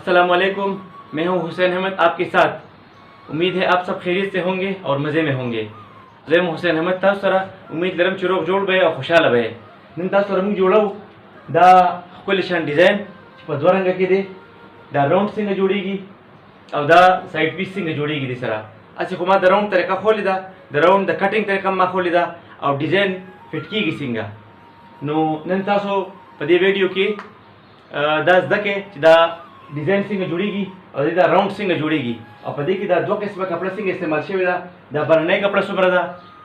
अस्सलाम वालेकुम, मैं हूं हुसैन अहमद आपके साथ। उम्मीद है आप सब खैरियत से होंगे और मज़े में होंगे। ज़े हुसैन अहमद तास सरा उम्मीद लरम चुरोक जोड़ बे और खुशहाल बे। निन तास सरा मुंग जोड़ाऊ दा कुल शान डिज़ाइन पर रंग के दे दा राउंड सिंग जोड़ेगी और दा साइड पीस सिंग जोड़ेगी दे सरा अच्छे कुमा दा राउंड तरीका खोली दा राउंड दा कटिंग तरीका मा खोली दा और डिज़ाइन फिटकी की सिंगा नो निन तासो पदे वीडियो की दस दके दा डिज़ाइन सिंग जुड़ेगी और इधर राउंड सिंग जुड़ेगी और पदे की दा दो किस्म का कपड़ा सिंग इस्तेमाल शे दा बरने कपड़ा सुमरा दा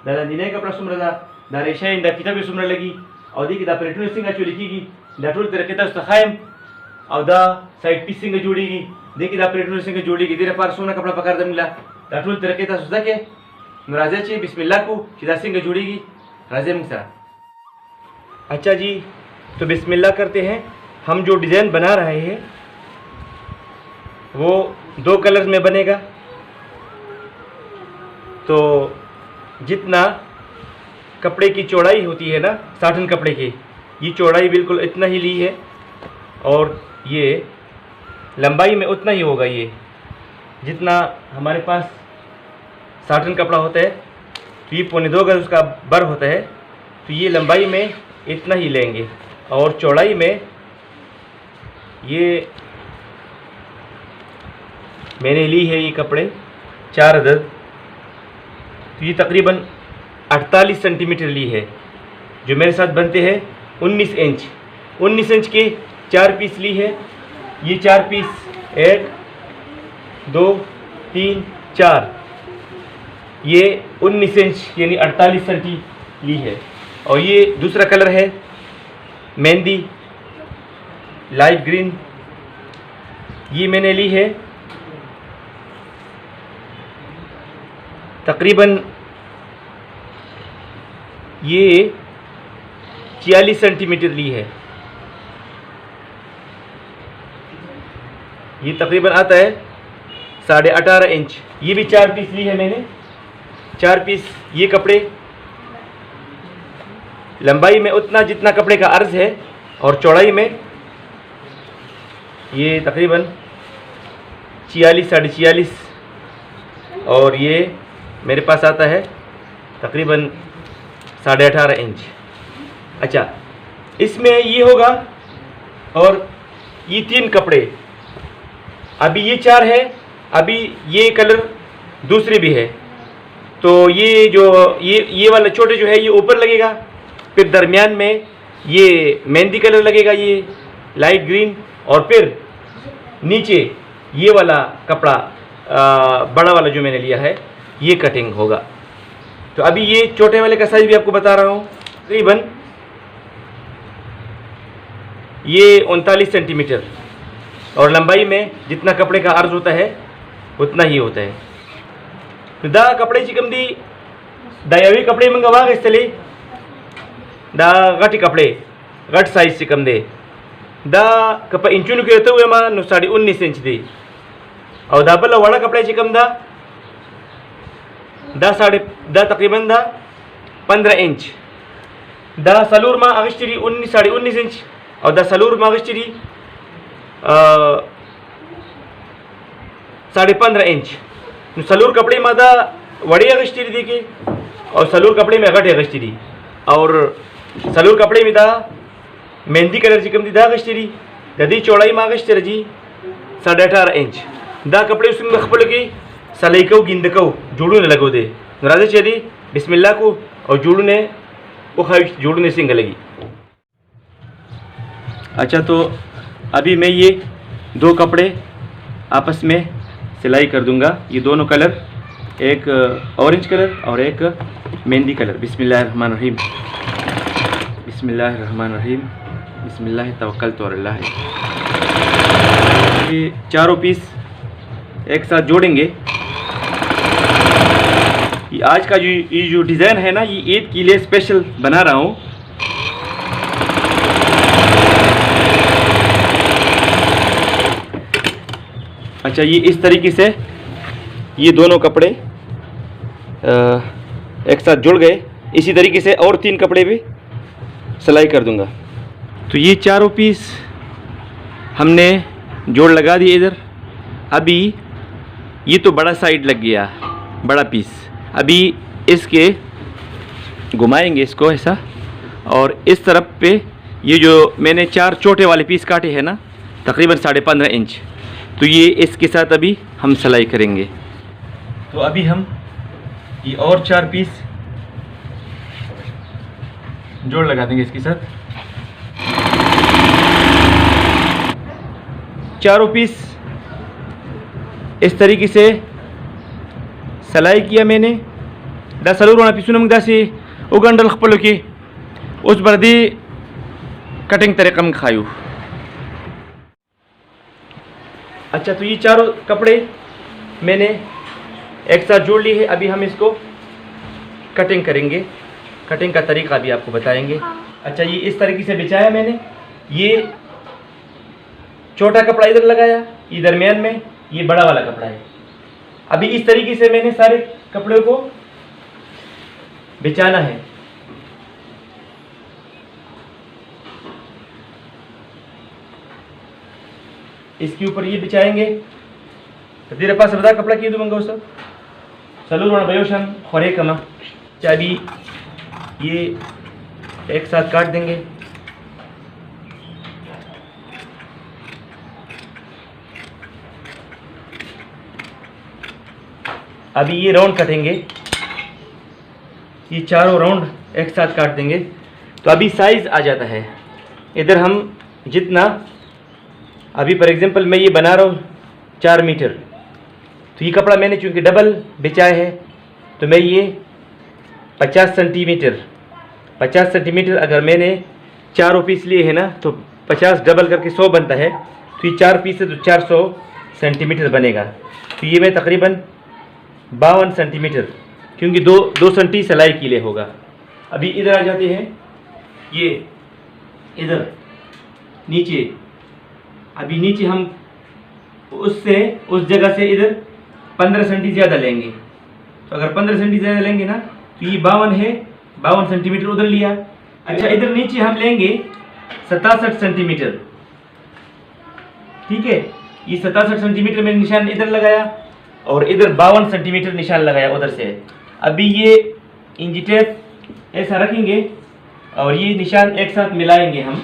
लंदीने कपड़ा सुमरा दा रेशा दा किताब सुमरा लगी और दी की दा प्लेटून सिंग चुलिकी दा टूल तरह के तखायम और दा साइड पीस सिंग जुड़ेगी देखी दा प्लेटून सिंग जुड़ेगी धीरे पार सोना कपड़ा पकड़ दे मिला दा टूल तरह के तस दके राजे ची बिस्मिल्लाह को चिदा सिंग जुड़ेगी राजे मुसा। अच्छा जी, तो बिस्मिल्लाह करते हैं। हम जो डिज़ाइन बना रहे हैं वो दो कलर्स में बनेगा। तो जितना कपड़े की चौड़ाई होती है ना साटन कपड़े की, ये चौड़ाई बिल्कुल इतना ही ली है और ये लंबाई में उतना ही होगा। ये जितना हमारे पास साटन कपड़ा होता है तो ये 1.25 गज उसका बर होता है, तो ये लंबाई में इतना ही लेंगे और चौड़ाई में ये मैंने ली है ये कपड़े 4 अदद, तो ये तकरीबन 48 सेंटीमीटर ली है। जो मेरे साथ बनते हैं 19 इंच 19 इंच के 4 पीस ली है। ये 4 पीस 1 2 3 4 ये 19 इंच यानी 48 सेंटी ली है। और ये दूसरा कलर है मेहंदी लाइट ग्रीन, ये मैंने ली है तकरीबन ये 46 सेंटीमीटर ली है। ये तकरीबन आता है 18.5 इंच। ये भी 4 पीस ली है मैंने 4 पीस। ये कपड़े लंबाई में उतना जितना कपड़े का अर्ज है और चौड़ाई में ये तकरीबन 46 साढ़े 46 और ये मेरे पास आता है तकरीबन 18.5 इंच। अच्छा, इसमें ये होगा और ये 3 कपड़े, अभी ये 4 है, अभी ये कलर दूसरे भी है। तो ये जो ये वाला छोटे जो है ये ऊपर लगेगा, फिर दरमियान में ये मेहंदी कलर लगेगा ये लाइट ग्रीन, और फिर नीचे ये वाला कपड़ा बड़ा वाला जो मैंने लिया है ये कटिंग होगा। तो अभी ये छोटे वाले का साइज भी आपको बता रहा हूँ, तकरीबन ये 39 सेंटीमीटर और लंबाई में जितना कपड़े का अर्ज होता है उतना ही होता है। तो दा कपड़े चिकम दी दयावी कपड़े मंगवा इसलिए दा गट कपड़े गट साइज चिकम दे दा कप इंचुन के हुए मां 19.5 इंच दी और दाबला वाला कपड़े चिकम दा तकरीबन 15 इंच दा सलूर मां अगश्तरी 19.5 इंच और दा सलूर मां अगश्तरी 15.5 इंच। सलूर कपड़े में दा वड़ी अगश्तरी दी की और सलूर कपड़े में अगट अगश्तरी और सलूर कपड़े में दा मेहंदी कलर चिकम दी दा अगश्तरी ददी चौड़ाई में अगश्तर जी 18.5 इंच दा कपड़े उसमें खपल की सलीको गिंदको जोड़ू ने लगो दे राजे चेदी बिस्मिल्लाह को और जोड़ू ने जोड़ू ने सिंग लगी। अच्छा, तो अभी मैं ये 2 कपड़े आपस में सिलाई कर दूंगा। ये दोनों कलर, एक ऑरेंज कलर और एक मेहंदी कलर। बिस्मिल्लाहिर्रहमानिर्रहीम बिस्मिल्लाहिर्रहमानिर्रहीम बिस्मिल्लाह तवक्कलतु अलल्लाह। ये चारों पीस एक साथ जोड़ेंगे। ये आज का ये जो डिज़ाइन है ना, ये ईद के लिए स्पेशल बना रहा हूँ। अच्छा, ये इस तरीके से ये दोनों कपड़े एक साथ जुड़ गए। इसी तरीके से और 3 कपड़े भी सिलाई कर दूंगा। तो ये चारों पीस हमने जोड़ लगा दिए इधर। अभी ये तो बड़ा साइड लग गया, बड़ा पीस। अभी इसके घुमाएंगे इसको ऐसा, और इस तरफ पे ये जो मैंने 4 छोटे वाले पीस काटे हैं ना, तकरीबन 15.5 इंच, तो ये इसके साथ अभी हम सिलाई करेंगे। तो अभी हम ये और 4 पीस जोड़ लगा देंगे इसके साथ। चारों पीस इस तरीके से सिलाई किया मैंने। दा सलूर पीसू नमक दासी उगंडल खपलो की उस बर्दी कटिंग तरीक़ा में खायू। अच्छा, तो ये चारों कपड़े मैंने एक साथ जोड़ लिए हैं। अभी हम इसको कटिंग करेंगे। कटिंग का तरीका भी आपको बताएंगे। अच्छा, ये इस तरीके से बिछाया मैंने। ये छोटा कपड़ा इधर लगाया, ये दरमियान में ये बड़ा वाला कपड़ा है। अभी इस तरीके से मैंने सारे कपड़ों को बिछाना है। इसके ऊपर ये बिछाएंगे। तेरे पास बता कपड़ा किए दूंगा सब सलूर बयोशन खोरे कमा चाबी ये एक साथ काट देंगे। अभी ये राउंड कटेंगे, ये चारों राउंड एक साथ काट देंगे। तो अभी साइज़ आ जाता है। इधर हम जितना अभी फॉर एग्जांपल मैं ये बना रहा हूँ 4 मीटर, तो ये कपड़ा मैंने चूँकि डबल बिछाया है, तो मैं ये 50 सेंटीमीटर अगर मैंने चारों पीस लिए हैं ना, तो 50 डबल करके 100 बनता है। तो ये 4 पीस है तो 400 सेंटीमीटर बनेगा। तो ये मैं तकरीबन 52 सेंटीमीटर, क्योंकि दो सेंटी सिलाई के लिए होगा। अभी इधर आ जाते हैं, ये इधर नीचे। अभी नीचे हम उस जगह से इधर 15 सेंटी ज़्यादा लेंगे। तो अगर 15 सेंटी ज़्यादा लेंगे ना, तो ये 52 है, 52 सेंटीमीटर उधर लिया। अच्छा, इधर नीचे हम लेंगे 67 सेंटीमीटर। ठीक है, ये 67 सेंटीमीटर में निशान इधर लगाया और इधर 52 सेंटीमीटर निशान लगाया उधर से। अभी ये इंची टेप ऐसा रखेंगे और ये निशान एक साथ मिलाएंगे। हम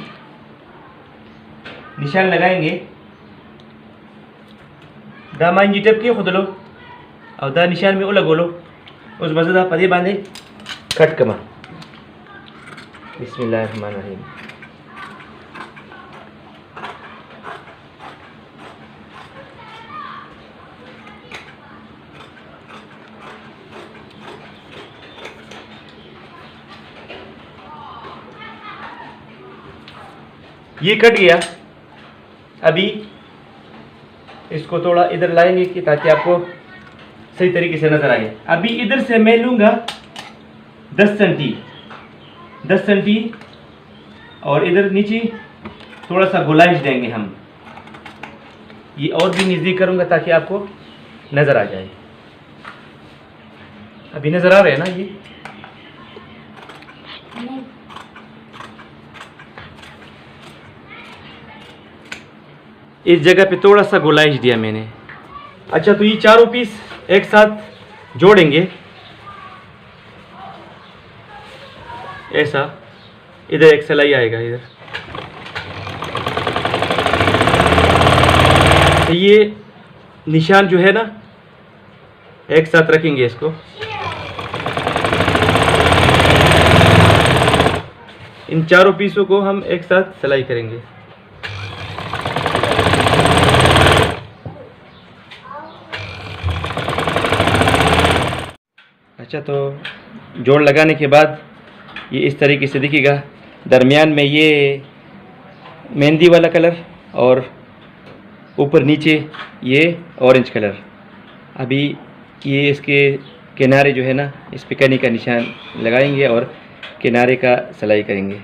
निशान लगाएंगे। दामा इंची टेप के खुद लो और दा निशान में उलग लो उस मज़ेदा पदे बांधे कट कमा। बिस्मिल्लाहिर्रहमानिर्रहीम। ये कट गया। अभी इसको थोड़ा इधर लाएंगे कि ताकि आपको सही तरीके से नज़र आए। अभी इधर से मैं लूँगा 10 सेंटी और इधर नीचे थोड़ा सा गुलाइश देंगे हम। ये और भी नज़दीक करूँगा ताकि आपको नज़र आ जाए। अभी नज़र आ रहे हैं ना? ये इस जगह पे थोड़ा सा गुलाइश दिया मैंने। अच्छा, तो ये चारों पीस एक साथ जोड़ेंगे ऐसा। इधर एक सिलाई आएगा इधर। तो ये निशान जो है ना, एक साथ रखेंगे इसको। इन चारों पीसों को हम एक साथ सिलाई करेंगे। अच्छा, तो जोड़ लगाने के बाद ये इस तरीके से दिखेगा। दरमियान में ये मेहंदी वाला कलर और ऊपर नीचे ये ऑरेंज कलर। अभी ये इसके किनारे जो है ना, इस पे कनी का निशान लगाएंगे और किनारे का सिलाई करेंगे।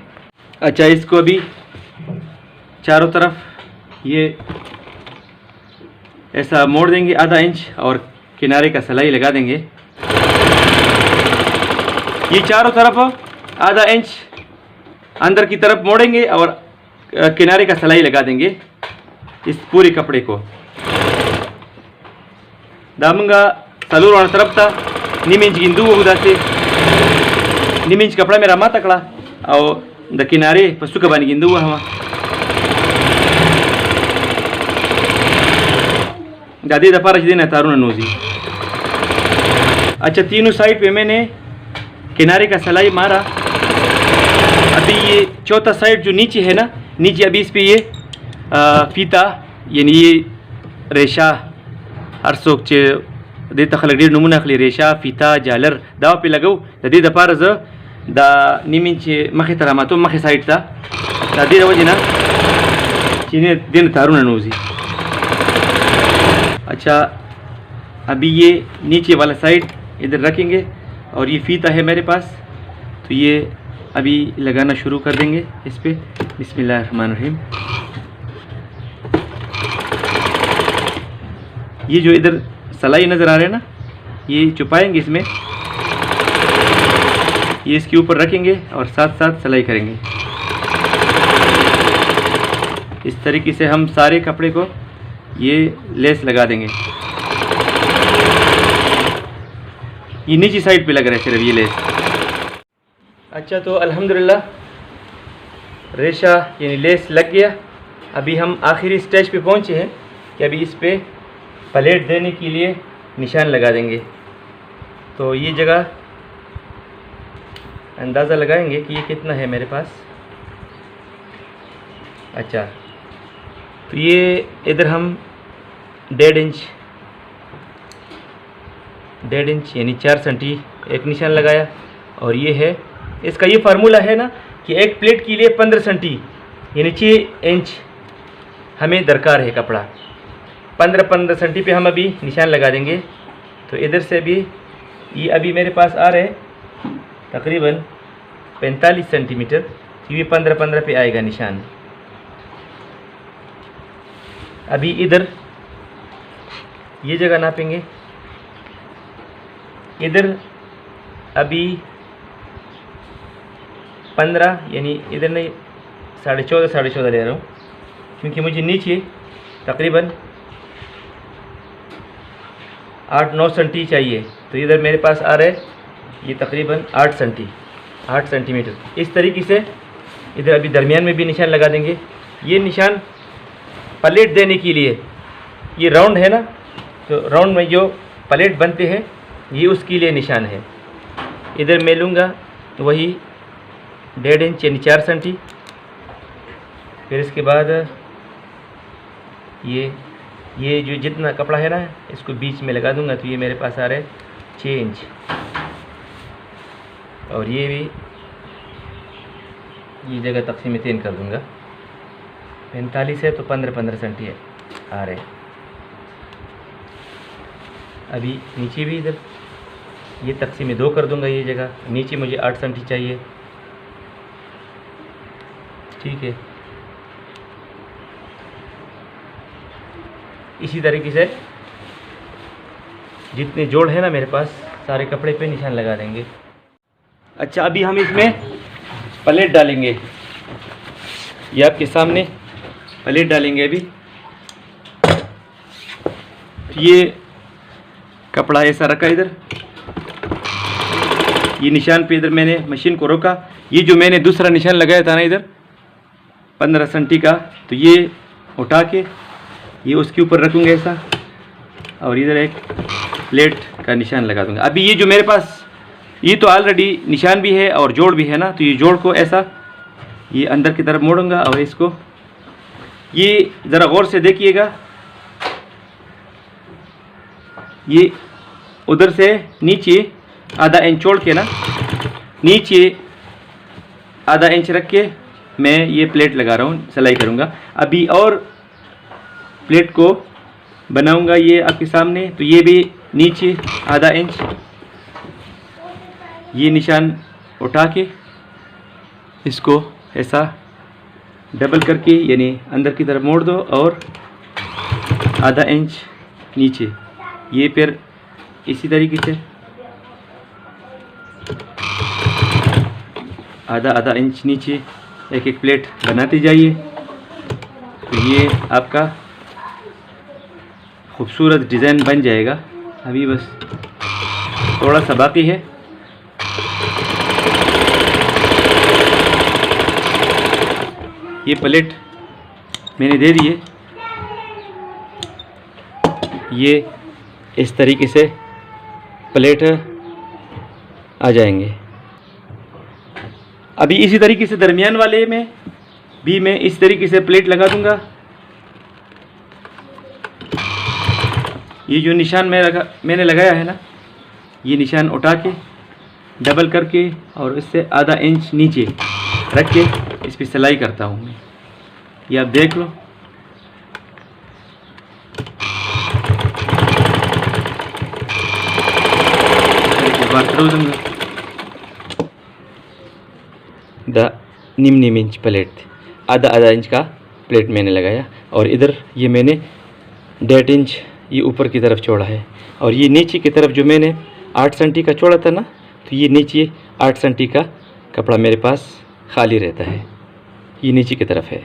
अच्छा, इसको अभी चारों तरफ ये ऐसा मोड़ देंगे आधा इंच और किनारे का सिलाई लगा देंगे। ये चारों तरफ आधा इंच अंदर की तरफ मोड़ेंगे और किनारे का सिलाई लगा देंगे। इस पूरे कपड़े को दामंगा सलूर वाला तरफ था 2 इंच गिंदू उदा से 2 इंच कपड़ा मेरा मा तकड़ा और द किनारे पशु का बानी गिंदू हुआ हवा दादी दफा रख देना तारुन नोजी। अच्छा, तीनों साइड पे मैंने किनारे का सिलाई मारा। अभी ये चौथा साइड जो नीचे है ना, नीचे अभी इस पे ये फीता यानी ये रेशा हर सोक चे दे तखलक डेढ़ नमूना खली रेशा फीता जालर दावा पे लगाऊ दे दफा रज दा 2 इंच मखे तरह मा तो मखे साइड था दादी वजह ना चीने दिन तारुन नोजी। अच्छा, अभी ये नीचे वाला साइड इधर रखेंगे और ये फीता है मेरे पास, तो ये अभी लगाना शुरू कर देंगे इस पे। बिस्मिल्लाहिर्रहमानिर्रहीम। ये जो इधर सलाई नज़र आ रहे हैं ना, ये छुपाएंगे इसमें, ये इसके ऊपर रखेंगे और साथ साथ सिलाई करेंगे। इस तरीके से हम सारे कपड़े को ये लेस लगा देंगे। ये नीचे साइड पे लग रहा है सिर्फ ये लेस। अच्छा, तो अल्हम्दुलिल्लाह रेशा यानी लेस लग गया। अभी हम आखिरी स्टेज पे पहुंचे हैं कि अभी इस पे प्लेट देने के लिए निशान लगा देंगे। तो ये जगह अंदाज़ा लगाएंगे कि ये कितना है मेरे पास। अच्छा, तो ये इधर हम 1.5 इंच यानी 4 सेंटी एक निशान लगाया। और ये है इसका ये फार्मूला है ना कि एक प्लेट के लिए 15 सेंटी यानी 6 इंच हमें दरकार है कपड़ा। 15 सेंटी पे हम अभी निशान लगा देंगे। तो इधर से भी ये अभी मेरे पास आ रहे तकरीबन 45 सेंटीमीटर, तो ये 15 पे आएगा निशान। अभी इधर ये जगह नापेंगे, इधर अभी 15 यानी इधर नहीं 14.5 ले रहा हूँ, क्योंकि मुझे नीचे तकरीबन 8-9 सेंटी चाहिए। तो इधर मेरे पास आ रहा है ये तकरीबन 8 सेंटीमीटर। इस तरीके से इधर अभी दरमियान में भी निशान लगा देंगे। ये निशान प्लेट देने के लिए, ये राउंड है ना, तो राउंड में जो प्लेट बनते हैं ये उसके लिए निशान है। इधर मैं लूँगा वही 1.5 इंच यानी 4 सेंटी। फिर इसके बाद ये जो जितना कपड़ा है ना इसको बीच में लगा दूंगा, तो ये मेरे पास आ रहा है 6 इंच। और ये भी ये जगह तकसीम 3 कर दूंगा। 45 है तो 15 सेंटी है आ रहे। अभी नीचे भी इधर ये तकसीम 2 कर दूंगा। ये जगह नीचे मुझे 8 सेंटी चाहिए, ठीक है। इसी तरीके से जितने जोड़ है ना मेरे पास सारे कपड़े पे निशान लगा देंगे। अच्छा, अभी हम इसमें प्लेट डालेंगे। ये आपके सामने प्लेट डालेंगे। अभी ये कपड़ा ऐसा रखा इधर, ये निशान पे इधर मैंने मशीन को रोका। ये जो मैंने दूसरा निशान लगाया था ना इधर 15 सेंटी का, तो ये उठा के ये उसके ऊपर रखूँगा ऐसा, और इधर एक प्लेट का निशान लगा दूँगा। अभी ये जो मेरे पास ये तो ऑलरेडी निशान भी है और जोड़ भी है ना, तो ये जोड़ को ऐसा ये अंदर की तरफ मोड़ूंगा और इसको ये ज़रा गौर से देखिएगा। ये उधर से नीचे आधा इंच छोड़ के ना, नीचे आधा इंच रख के मैं ये प्लेट लगा रहा हूँ, सिलाई करूँगा। अभी और प्लेट को बनाऊँगा ये आपके सामने। तो ये भी नीचे आधा इंच ये निशान उठा के इसको ऐसा डबल करके यानी अंदर की तरफ मोड़ दो और आधा इंच नीचे। ये फिर इसी तरीके से आधा इंच नीचे एक एक प्लेट बनाते जाइए। तो ये आपका खूबसूरत डिज़ाइन बन जाएगा। अभी बस थोड़ा सा बाकी है। ये प्लेट मैंने दे दी है। ये इस तरीके से प्लेट आ जाएंगे। अभी इसी तरीके से दरमियान वाले में भी मैं इस तरीके से प्लेट लगा दूंगा। ये जो निशान मैंने लगाया है ना, ये निशान उठा के डबल करके और इससे आधा इंच नीचे रख के इस पर सिलाई करता हूँ मैं। ये आप देख लो। निम इंच प्लेट, आधा इंच का प्लेट मैंने लगाया। और इधर ये मैंने 1.5 इंच ये ऊपर की तरफ चौड़ा है। और ये नीचे की तरफ जो मैंने 8 सेंटी का चौड़ा था ना, तो ये नीचे 8 सेंटी का कपड़ा मेरे पास खाली रहता है। ये नीचे की तरफ है।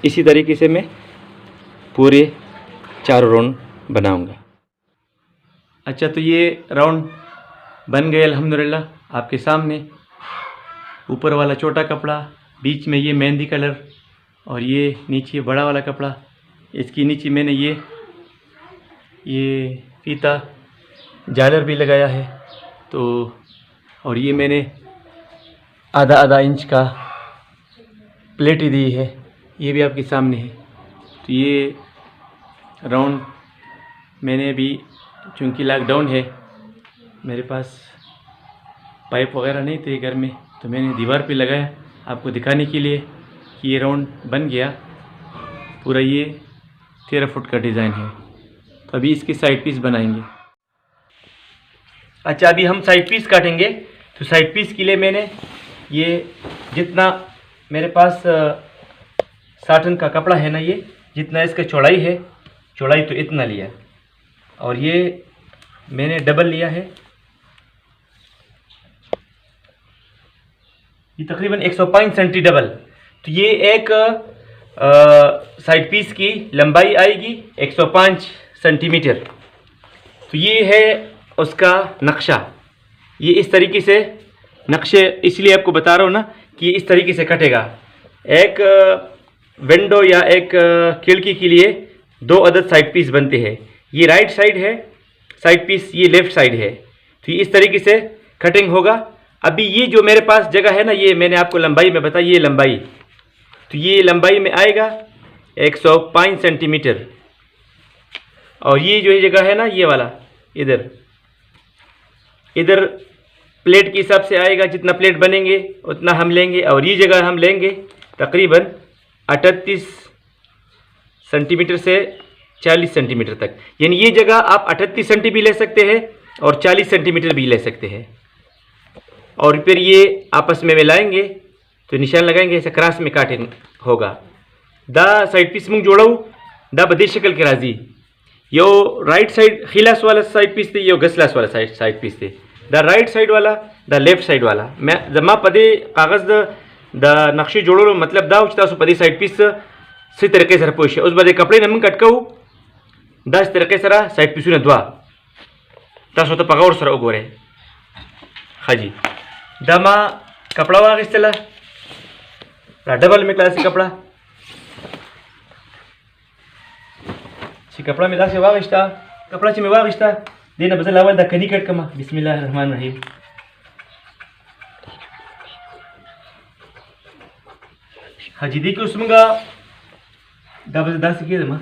इसी तरीके से मैं पूरे 4 राउंड बनाऊंगा। अच्छा, तो ये राउंड बन गए अल्हम्दुलिल्लाह आपके सामने। ऊपर वाला छोटा कपड़ा, बीच में ये मेहंदी कलर और ये नीचे बड़ा वाला कपड़ा। इसकी नीचे मैंने ये फीता झालर भी लगाया है। तो और ये मैंने आधा इंच का प्लेट ही दी है, ये भी आपके सामने है। तो ये राउंड मैंने अभी, चूँकि लॉकडाउन है, मेरे पास पाइप वगैरह नहीं थे घर में, तो मैंने दीवार पे लगाया आपको दिखाने के लिए कि ये राउंड बन गया पूरा। ये 13 फुट का डिज़ाइन है। तो अभी इसके साइड पीस बनाएंगे। अच्छा, अभी हम साइड पीस काटेंगे। तो साइड पीस के लिए मैंने ये जितना मेरे पास साटन का कपड़ा है ना, ये जितना इसका चौड़ाई है, चौड़ाई तो इतना लिया। और ये मैंने डबल लिया है। ये तकरीबन 105 सेंटी डबल। तो ये एक साइड पीस की लंबाई आएगी 105 सेंटीमीटर। तो ये है उसका नक्शा। ये इस तरीके से नक्शे इसलिए आपको बता रहा हूँ ना कि इस तरीके से कटेगा। एक विंडो या एक खिड़की के लिए 2 अदद साइड पीस बनते हैं। ये राइट साइड है साइड पीस, ये लेफ़्ट साइड है। तो ये इस तरीके से कटिंग होगा। अभी ये जो मेरे पास जगह है ना, ये मैंने आपको लंबाई में बताई, ये लंबाई, तो ये लंबाई में आएगा 105 सेंटीमीटर। और ये जो जगह है ना, ये वाला इधर प्लेट के हिसाब से आएगा। जितना प्लेट बनेंगे उतना हम लेंगे। और ये जगह हम लेंगे तकरीबन 38 सेंटीमीटर से 40 सेंटीमीटर तक। यानी ये जगह आप 38 सेंटी भी ले सकते हैं और 40 सेंटीमीटर भी ले सकते हैं। और फिर ये आपस में मिलाएंगे तो निशान लगाएंगे, ऐसे क्रॉस में काटिंग होगा। दा साइड पीस मुंग जोड़ाऊ दा बदे शक्ल के राजी। यो राइट साइड खिलास वाला साइड पीस थे, यो गसलास वाला साइड पीस थे। द राइट साइड वाला द लेफ्ट साइड वाला। मैं जमा पदे कागज़ द नक्शे जोड़ो मतलब दा उचता सो पदे साइड पीस सी तरीके से पोश उस बदे कपड़े नमन कटकाऊ दा इस तरीके से साइड पीसू ने द्वा तासो तो पगावर सर उगोरे। हाँ जी, दमा कपड़ा वागिस्तला डबल में क्लास कपड़ा सी कपड़ा में दासे वागिस्ता कपड़ा ची में वागिस्ता देना बदल आवाज दा कनी कट कमा। बिस्मिल्लाहिर्रहमानिर्रहीम। हाँ जी, देखिए उसमें दा बदल दासे किए दमा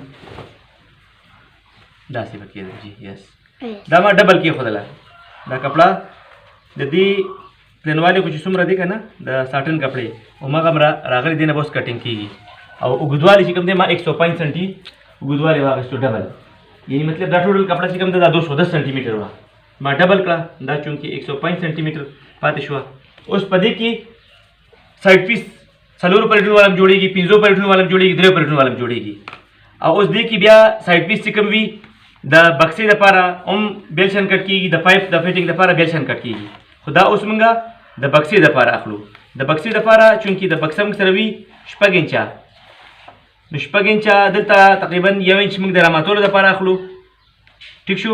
दासे बकिए जी। यस, दामा डबल किए खुदला दा कपड़ा यदि प्लेन वाले कुछ सुमरा देखा ना द साटन कपड़े उमा कमरा रागरी देना बहुत कटिंग की। और गुदवाली चिकम दे माँ 105 सेंटी गुदवाले वाग तो डबल, यही मतलब दा टोटल कपड़ा चिकम दा 210 सेंटीमीटर हुआ माँ डबल का दा चूंकि 105 सेंटीमीटर पातिश हुआ। उस पदे की साइड पीस सलोर परिटन वाला जोड़ेगी, पिंजो परिटन वाला जोड़ेगी, द्रेव परिटन वाला जोड़ेगी। और उस दे की ब्या साइड पीस चिकम भी द बक्से द पारा बेलशन कट की, the pipe the fitting the पारा बेलशन कट की खुदा उस मंगा द बक्से द पारा अखलू द बक्से द पारा चूंकि द बक्सम सरवी शपग इंचा दलता तकरीबन 1 इंच मंग दरा मातोल द पारा अखलू ठिक शो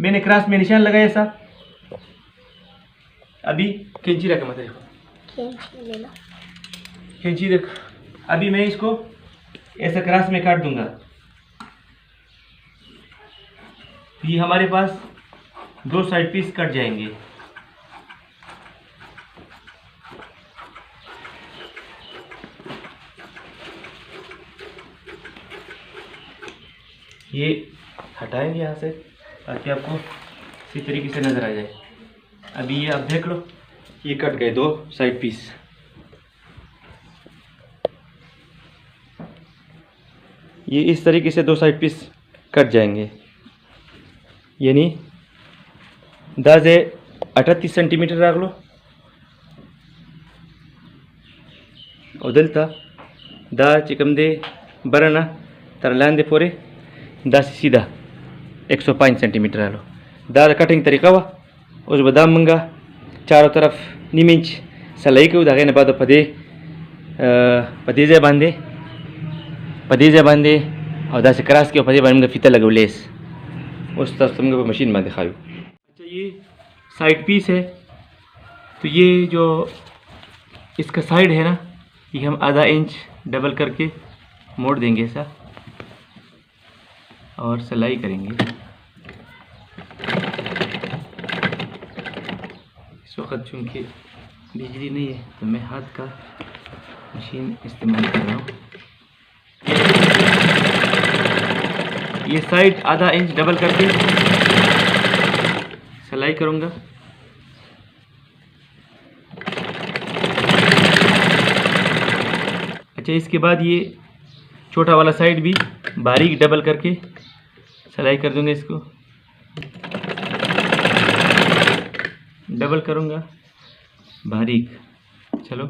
मैंने क्रास में निशान लगाया ऐसा अभी कैंची रखा मत देखो कैंची देख अभी मैं इसको ऐसा क्रास में काट दूंगा ये हमारे पास 2 साइड पीस कट जाएंगे ये हटाएंगे यहाँ से ताकि आपको इसी तरीके से नज़र आ जाए अभी ये आप देख लो ये कट गए 2 साइड पीस ये इस तरीके से 2 साइड पीस कट जाएंगे यानी 38 सेंटीमीटर रख लो और दलता दा चिकम दे बरना तरलान दे पूरे 10 सीधा 105 सेंटीमीटर आलो दा कटिंग तरीका वा उस बदाम मंगा चारों तरफ निम इंच सलाई को धागे ने बाद पदीजे बांधे और दा से क्रास के पदे बांधे फीता लगो लेस उस तरफ तुमको मशीन में दिखाऊँ। अच्छा ये साइड पीस है तो ये जो इसका साइड है ना ये हम आधा इंच डबल करके मोड़ देंगे ऐसा और सिलाई करेंगे। इस वक्त चूँकि बिजली नहीं है तो मैं हाथ का मशीन इस्तेमाल कर रहा हूँ। ये साइड आधा इंच डबल करके सिलाई करूँगा। अच्छा इसके बाद ये छोटा वाला साइड भी बारीक डबल करके सिलाई कर दूंगा। इसको डबल करूंगा बारीक। चलो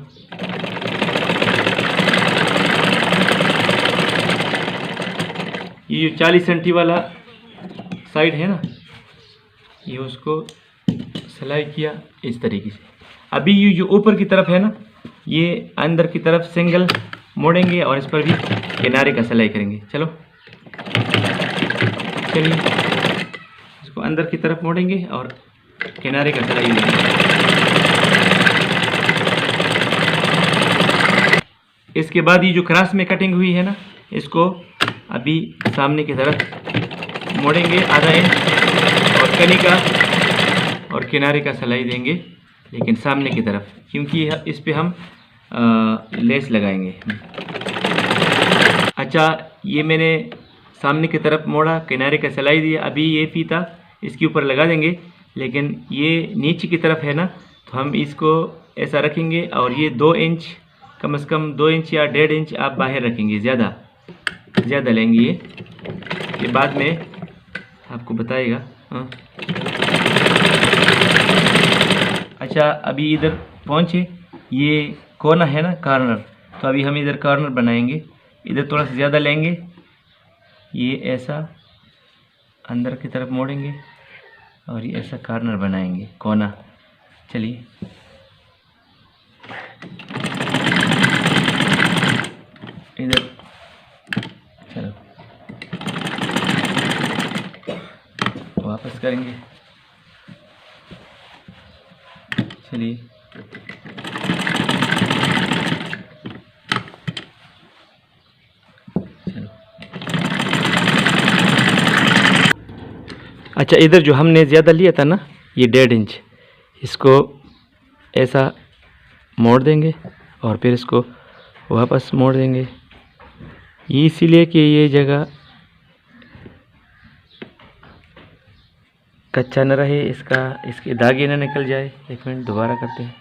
ये जो 40 सेंटी वाला साइड है ना ये उसको सिलाई किया इस तरीके से। अभी ये जो ऊपर की तरफ है ना ये अंदर की तरफ सिंगल मोड़ेंगे और इस पर भी किनारे का सिलाई करेंगे। चलो चलिए इसको अंदर की तरफ मोड़ेंगे और किनारे का सिलाई देंगे। इसके बाद ये जो क्रॉस में कटिंग हुई है ना इसको अभी सामने की तरफ मोड़ेंगे आधा इंच और कनी का और किनारे का सिलाई देंगे लेकिन सामने की तरफ, क्योंकि इस पे हम लेस लगाएंगे। अच्छा ये मैंने सामने की तरफ मोड़ा, किनारे का सिलाई दिया। अभी ये फीता इसके ऊपर लगा देंगे, लेकिन ये नीचे की तरफ है ना, तो हम इसको ऐसा रखेंगे और ये 2 इंच, कम से कम 2 इंच या 1.5 इंच आप बाहर रखेंगे। ज़्यादा लेंगे ये बाद में आपको बताएगा। हाँ, अच्छा, अभी इधर पहुँचे, ये कोना है ना, कॉर्नर, तो अभी हम इधर कॉर्नर बनाएंगे। इधर थोड़ा सा ज़्यादा लेंगे, ये ऐसा अंदर की तरफ मोड़ेंगे और ये ऐसा कॉर्नर बनाएंगे, कोना। चलिए, इधर चलो वापस करेंगे। चलिए, चलो। अच्छा, इधर जो हमने ज़्यादा लिया था ना, ये 1.5 इंच, इसको ऐसा मोड़ देंगे और फिर इसको वापस मोड़ देंगे। ये इसीलिए कि ये जगह कच्चा न रहे, इसके धागे ना निकल जाए। 1 मिनट, दोबारा करते हैं।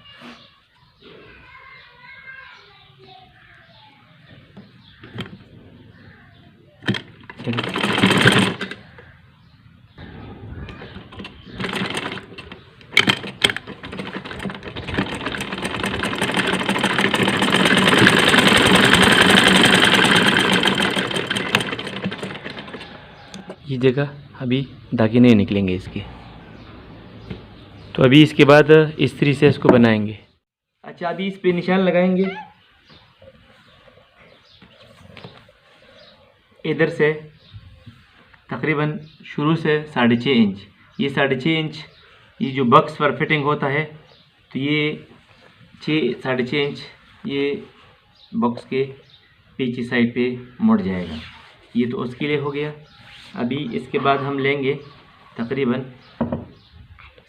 ये जगह अभी धागे नहीं निकलेंगे इसके, तो अभी इसके बाद इस्त्री से इसको बनाएंगे। अच्छा, अभी इस पे निशान लगाएंगे। इधर से तकरीबन शुरू से 6.5 इंच, ये 6.5 इंच ये जो बक्स पर फिटिंग होता है, तो ये 6.5 इंच ये बॉक्स के पीछे साइड पे मुड़ जाएगा। ये तो उसके लिए हो गया। अभी इसके बाद हम लेंगे तकरीबन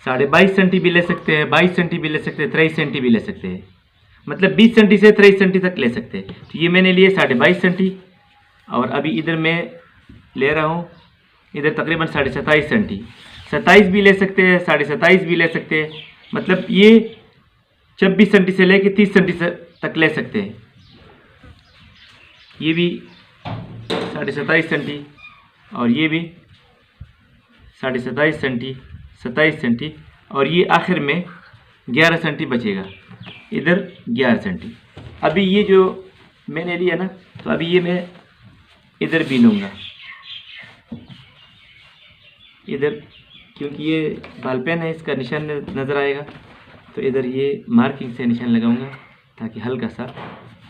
22.5 सेंटी भी ले सकते हैं, 22 सेंटी भी ले सकते हैं, 23 सेंटी भी ले सकते हैं, मतलब 20 सेंटी से 23 सेंटी तक ले सकते हैं। तो ये मैंने लिए 22.5 सेंटी, और अभी इधर मैं ले रहा हूँ इधर तकरीबन 27.5 सेंटी। 27 भी ले सकते हैं, 27.5 भी ले सकते हैं, मतलब ये 26 सेंटी से लेके 30 सेंटी तक ले सकते हैं। ये भी 27.5 सेंटी और ये भी 27.5 सेंटी, 27 सेंटी, और ये आखिर में 11 सेंटी बचेगा, इधर 11 सेंटी। अभी ये जो मैंने लिया ना, तो अभी ये मैं इधर भी लूँगा, इधर, क्योंकि ये बाल पेन है, इसका निशान नज़र आएगा, तो इधर ये मार्किंग से निशान लगाऊंगा ताकि हल्का सा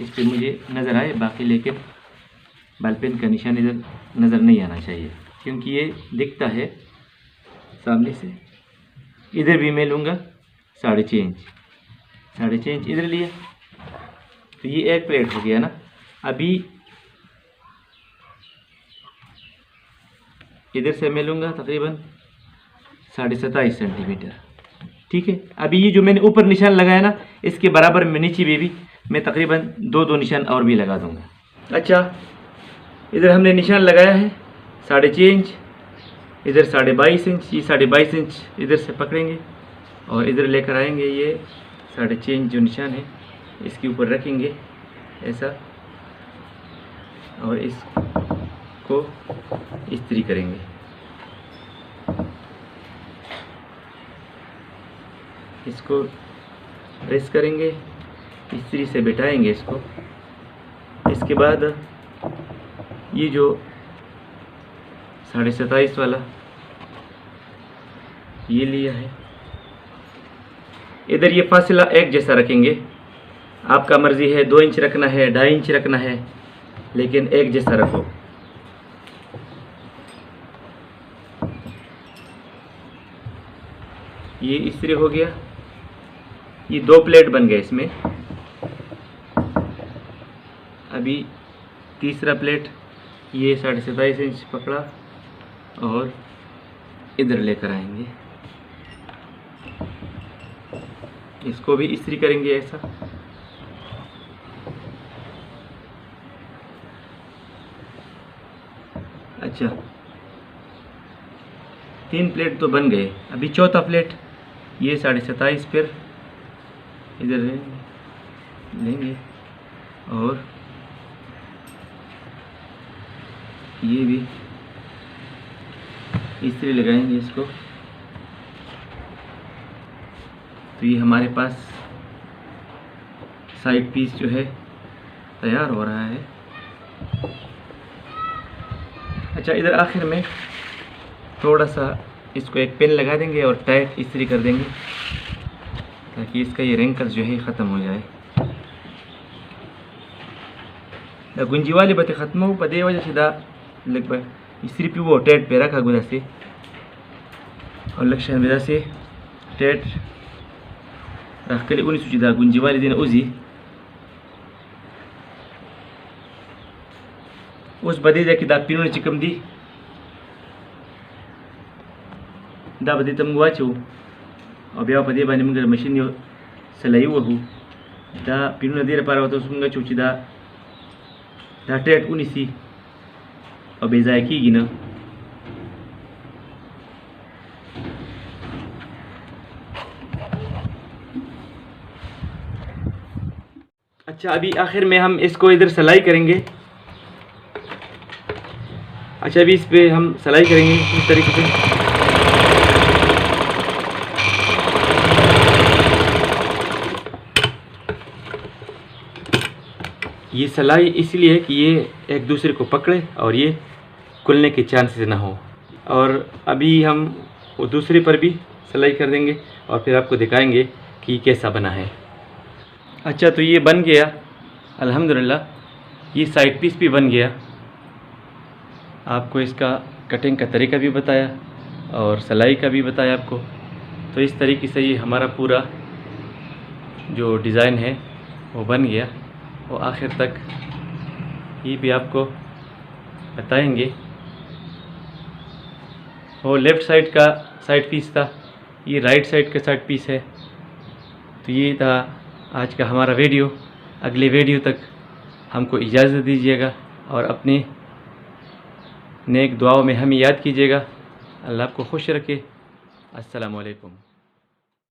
इस पर मुझे नज़र आए। बाकी लेकिन बाल पेन का निशान इधर नज़र नहीं आना चाहिए, क्योंकि ये दिखता है सामने से। इधर भी मैं लूँगा 6.5 इंच, 6.5 इंच इधर लिया, तो ये एक प्लेट हो गया ना। अभी इधर से मैं लूँगा तकरीबन 27.5 सेंटीमीटर, ठीक है। अभी ये जो मैंने ऊपर निशान लगाया ना, इसके बराबर में नीचे भी मैं तकरीबन 2 निशान और भी लगा दूँगा। अच्छा, इधर हमने निशान लगाया है 6.5 इंच, इधर 22.5 इंच, ये 22.5 इंच इधर से पकड़ेंगे और इधर लेकर आएंगे। ये 6.5 इंच जो निशान है इसके ऊपर रखेंगे ऐसा, और इसको इस्त्री करेंगे। इसको प्रेस करेंगे, इस्त्री से बिठाएंगे इसको। इसके बाद ये जो 27.5 वाला ये लिया है, इधर ये फासला एक जैसा रखेंगे। आपका मर्जी है 2 इंच रखना है, 2.5 इंच रखना है, लेकिन एक जैसा रखो। ये इस्त्री हो गया। ये 2 प्लेट बन गए इसमें। अभी तीसरा प्लेट ये 27.5 इंच पकड़ा और इधर लेकर आएंगे, इसको भी इस्त्री करेंगे ऐसा। अच्छा 3 प्लेट तो बन गए, अभी चौथा प्लेट ये 27.5 फिर इधर लेंगे और ये भी इस तरह लगाएंगे इसको। तो ये हमारे पास साइड पीस जो है तैयार हो रहा है। अच्छा इधर आखिर में थोड़ा सा इसको एक पेन लगा देंगे और टाइट इस्त्री कर देंगे ताकि इसका ये रिंकल्स जो है ख़त्म हो जाए। गुंजी वाली बातें ख़त्म हो पदे वजह से दा लगभग इस्त्री पे वो टाइट पे रखा गुदा से और लक्षण वजह से टाइट रख के उन्हीं सूची दा गुंजी वाली दिन उजी उस बदे जाके दा पिनो ने चिकम दी दा बदे तम गुआचो और ब्याह पदे बाने मंगर मशीन यो सलाई वो हु दा पिनो ने देर पार होता सुंगा चूची दा टाइट उन्हीं सी और बेजाय की ना। अच्छा अभी आखिर में हम इसको इधर सिलाई करेंगे। अच्छा अभी इस पे हम सिलाई करेंगे इस तरीके से। ये सिलाई इसलिए है कि ये एक दूसरे को पकड़े और ये खुलने के चांसेस ना हो। और अभी हम वो दूसरे पर भी सिलाई कर देंगे और फिर आपको दिखाएंगे कि कैसा बना है। अच्छा तो ये बन गया अल्हम्दुलिल्लाह, ये साइड पीस भी बन गया। आपको इसका कटिंग का तरीका भी बताया और सिलाई का भी बताया आपको। तो इस तरीके से ये हमारा पूरा जो डिज़ाइन है वो बन गया। और आखिर तक ये भी आपको बताएंगे। वो लेफ़्ट साइड का साइड पीस था, ये राइट साइड का साइड पीस है। तो ये था आज का हमारा वीडियो। अगले वीडियो तक हमको इजाज़त दीजिएगा और अपने नेक दुआओं में हमें याद कीजिएगा। अल्लाह आपको खुश रखे। अस्सलामु अलैकुम।